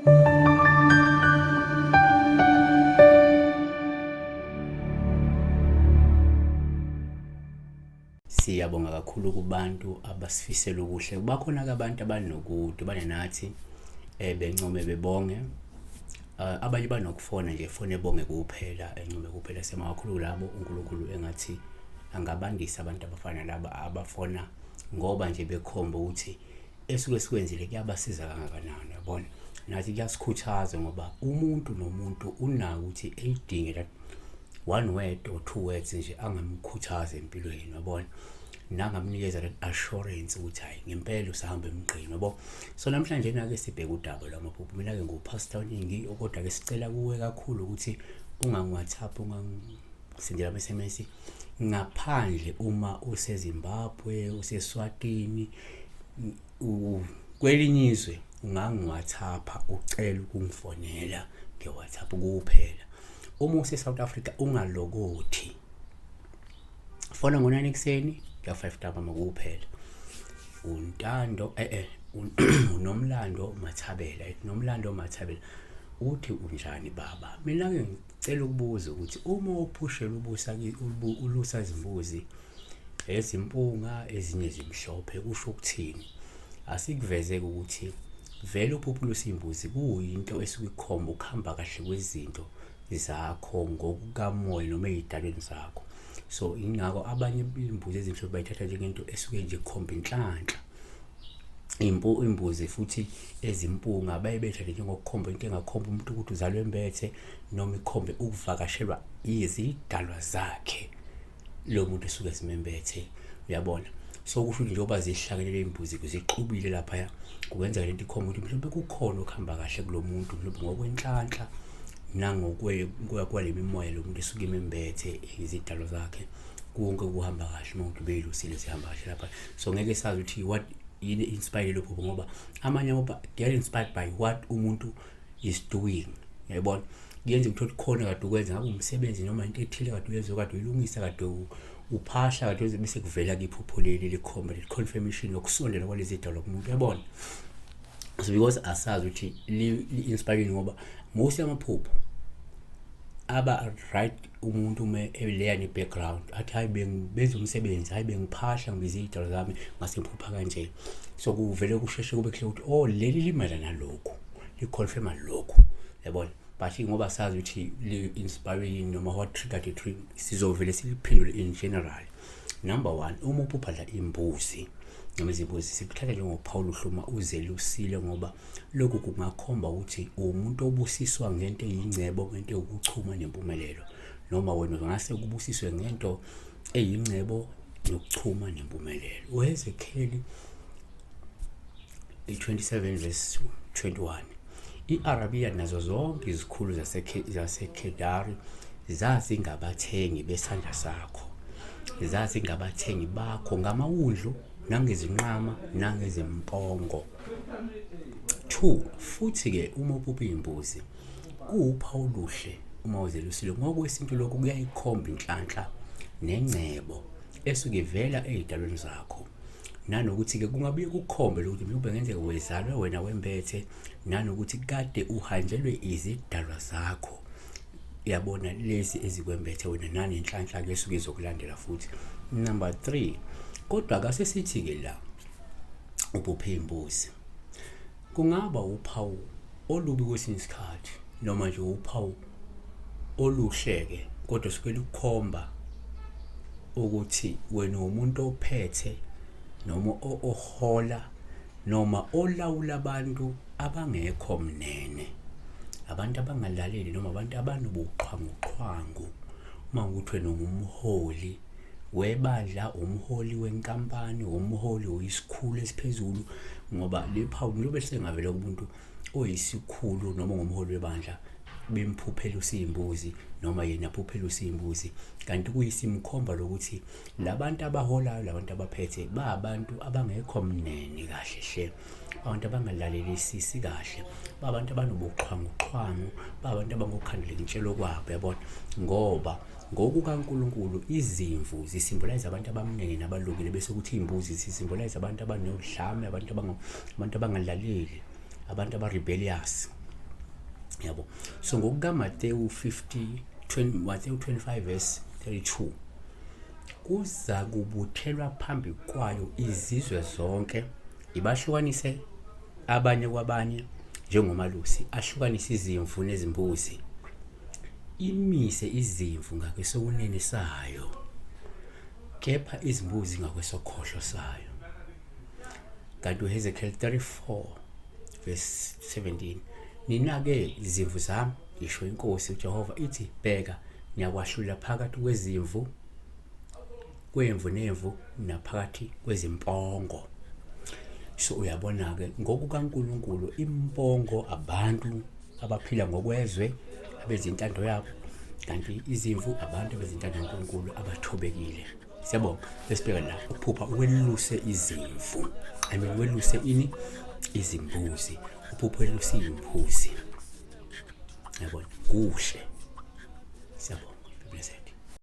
Siyabonga kakhulu kubantu abasifisela ukuhle. Bakhona-ke abantu abanokude banenathi bencome bebonge. Abanye banokufona nje fone ebonge kuphela, encome kuphela. Siyabonga kakhulu labo uNkulunkulu engathi angabandisa abantu abafana laba abafona ngoba nje bekhomba ukuthi esuke sikwenzile kuyabasiza kangakanani, yabona. Nathi kuyasikhuthaza ngoba umuntu nomuntu unako ukuthi eyidinge that one word or two words nje angamkhuthaza empilweni, yabona. Nangamnikeza that assurance ukuthi hayi ngempela usahamba emgqeni, yabo. So namhlanje nake sibheka udaba lwamaphupho. Mina-ke ngupastor Ningi, kodwa-ke sicela kuwe kakhulu ukuthi ungangi-WhatsApp, ungangisendela ama-SMS ngaphandle uma useZimbabwe, useSwatini, kwelinye izwe ungangi-WhatsApp ucela ukungifonela nge-WhatsApp kuphela. Uma use-South Africa ungalokothi, fona ngo-9 ekuseni ya 5 ntambama kuphela. Untando uNomlando Mathabela, Nomlando Mathabela uthi unjani baba? Mina-ke ngicela ukubuza ukuthi uma uphushela ulusa izimbuzi ezimpunga ezinye zimhlophe kusho ukuthini? Asikuvezeke ukuthi vele uphuphulusa imbuzi kuyinto esuke ikhomba ukuhamba kahle kwezinto zakho ngokukamoya noma ey'dalweni zakho. So ingako abanye imbuzi ezimhlophe bayithatha njengento esuke nje ikhomba inhlanhla. Imbuzi futhi ezimpunga bayibetha njengokukhomba into engakhomba umuntu ukuthi uzalwe embethe noma ikhombe ukuvakashelwa izidalwa zakhe lo muntu esuke simembethe, uyabona. So kusho ukuthi njengoba zihlakelele imbuzi zixubile lapha kwenza lento ikhomba ukuthi mhlawumbe kukhona okuhamba kahle kulo muntu, mhlawumbe ngokwenhlanhla kwale mimoya lo muntu esuke imembethe izidalwa zakhe, konke kuhamba kahle umuntu beyilusile sihamba kahle lapha. So ngeke sazi ukuthi what yini inspired lo phupho ngoba amanye they inspired by what umuntu is doing, yabona. Kuyenza ukuthi khona kade ukwenza ngabe umsebenzi noma into ethile kade uyenza kade uyilungisa kade uphahla kade uze bese kuvela kiphupho leli likhomba le confirmation yokusondela kwalezi zidalwa kumuntu, yabona. So because asazi ukuthi li-inspiring ngoba most yamaphupho aba right umuntu ume eleya ne-background athi hayi benza umsebenzi, hayi bengiphahla ngizidalwa zami ngasemphupha kanje. So kuvele kusheshe kube kuhle ukuthi leli limela nalokho liconfirma lokho, yabona. But ngoba sazi ukuthi li-inspiring noma what triggered a dream sizovele siliphendule in general. Number 1, uma uphupha la imbuzi noma izimbuzi sikuthatha njengoPaul uhluma uzelusile ngoba lokhu kungakhomba ukuthi umuntu obusiswa ngento eyingcebo, ngento yokuchuma nempumelelo, noma wena ngase kubusiswe ngento eyingcebo yokuchuma nempumelelo. uHezekheli 27 verse 21. I-Arabia nazo zonke izikhulu zaseKedari zazingabathengi besandla sakho, zazingabathengi bakho ngamawundlu nangezinqama nangezimpongo. 2, futhi-ke uma uphupha imbuzi kuwuphawu oluhle uma uzelusile ngokwesintu lokhu kuyayikhomba inhlanhla nengcebo esuke ivela ey'dalweni zakho, nanokuthi-ke kungabuye kukhombe ukuthi mhlawumbe ngenzeka wezalwe wena wembethe, nanokuthi kade uhanjelwe izidalwa zakho, yabona, lezi ezikwembethe wena nanenhlanhla-ke esuke izokulandela futhi. Number 3, kodwa akase sithi-ke la uphuphe imbuzi kungaba uphawu olubi kwesinye isikhathi noma nje uphawu oluhle-ke, kodwa suke lukhomba ukuthi wena umuntu ophethe noma ohola noma olawula abantu abangekho mnene, abantu abangalaleli noma abantu abanobuxhwanguxhwangu. Uma ukuthi wena ungumholi webandla, umholi wenkampani, umholi oyisikhulu esiphezulu, ngoba lephawu lobe sengavela kumuntu oyisikhulu noma ngumholi webandla bemphuphela usiyimbuzi noma yena aphuphela usiyimbuzi, kanti kuyisimkhomba lokuthi labantu abaholayo, labantu abaphethe abantu abangekho mnene kahle hle, abantu abangalalelisisi kahle, abantu abanobuxhwanguxhwangu, abantu abangokhandela intshelo kwabo, yabona. Ngoba ngokukaNkulunkulu izimvu zisimbolize abantu abamnene nabalungile, bese kuthi imbuzi zisimbolize abantu abanodlame, abantu abangalaleli, abantu aba-rebellious, yabo. So ngokukaMateyu 25 verse 32, kuza kubuthelwa phambi kwayo izizwe zonke, ibahlukanise abanye kwabanye njengomalusi ahlukanise izimvu nezimbuzi, imise izimvu ngakwesokunene sayo, kepha izimbuzi ngakwesokhohlo sayo. Kanti uHezekiel 34 verse 17, nina-ke izimvu zami, isho inkosi uJehova ithi, bheka niyakwahlula phakathi kwemvu nemvu naphakathi kwezimpongo. So uyabona-ke ngokukaNkulunkulu impongo abantu abaphila ngokwezwe abenza intando yabo, kanti izimvu abantu abenza intando yaNkulunkulu abathobekile. Siyabonga. Lesibheka la ukuphupha weluse izimvu. Weluse ini? Izimbuzi. Uphupha weluse izimbuzi. Yabona, kuhle.